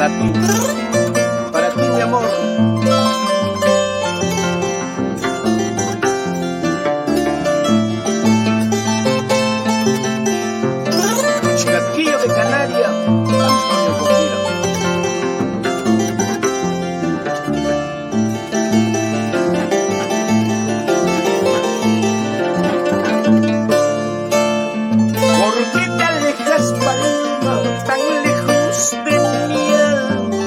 para ti mi amor. Chilaquillo de Canaria, Antonio Cojira. ¿Por qué te alejas, paloma, tan lejos de mi alma?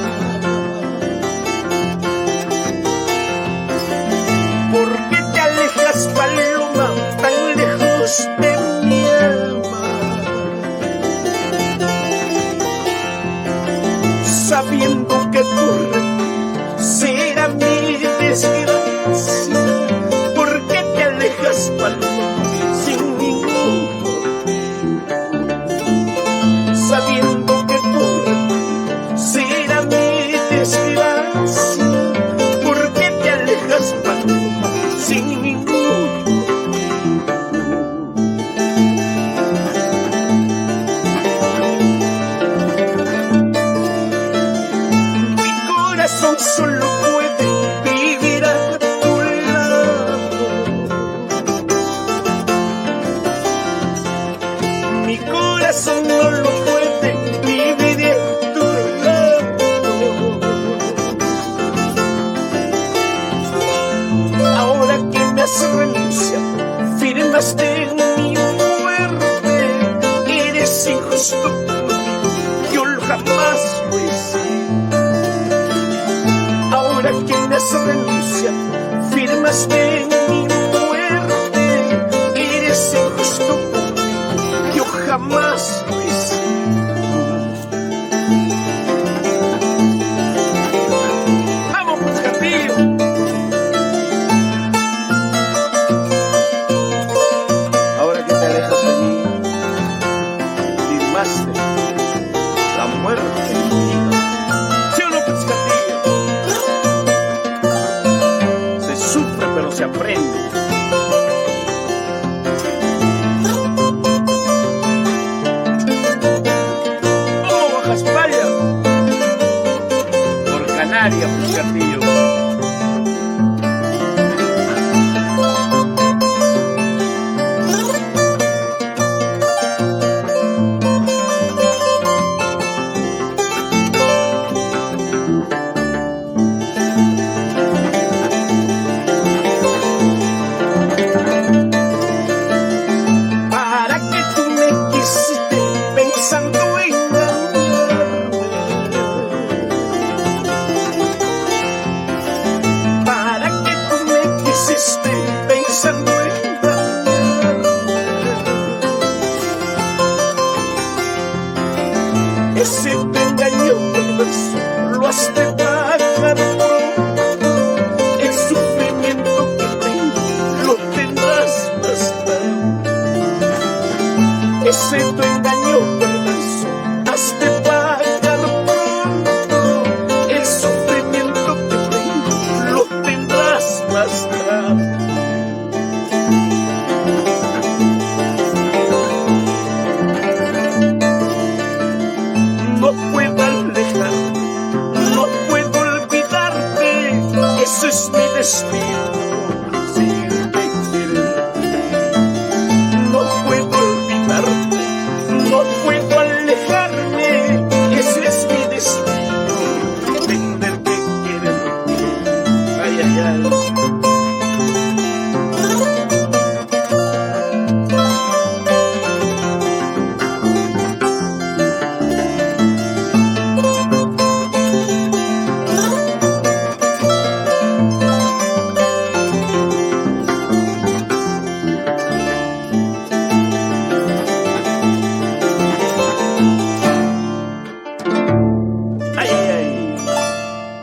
¿Por qué te alejas, paloma, tan lejos de mi alma? Sabiendo que tu será mi desgracia. ¿Por qué te alejas, paloma, sin ningún motivo? Sabiendo que tu será mi desgracia. ¿Por qué te alejas, paloma, sin ningún motivo? Solo puede vivir a tu lado. Mi corazón no lo puede vivir a tu lado. Ahora que me has renunciado, firmaste en mi muerte. Eres injusto conmigo, yo jamás lo he sido. Ahora que me has renunciado, firmaste en mi muerte. Eres injusto conmigo, yo jamás lo he sido. ¡Vamos, pues, Castillo! Ahora que te alejas de mí, firmaste la muerte en mi vida. ¿Sí o no, pues, Castillo? Sufre pero se aprende. ¡Vamos, Baja España! Por Canarias, por Castillo. Pensando en engañarme, para que tú me quisiste pensando en engañarme. Ese te engaño perverso lo has de pagar pronto. El sufrimiento que tengo lo tendrás más tarde. Ese tu engaño perverso has de pagar pronto. El sufrimiento que tengo lo tendrás más tarde. No puedo alejarte, no puedo olvidarte. Ese es mi destino.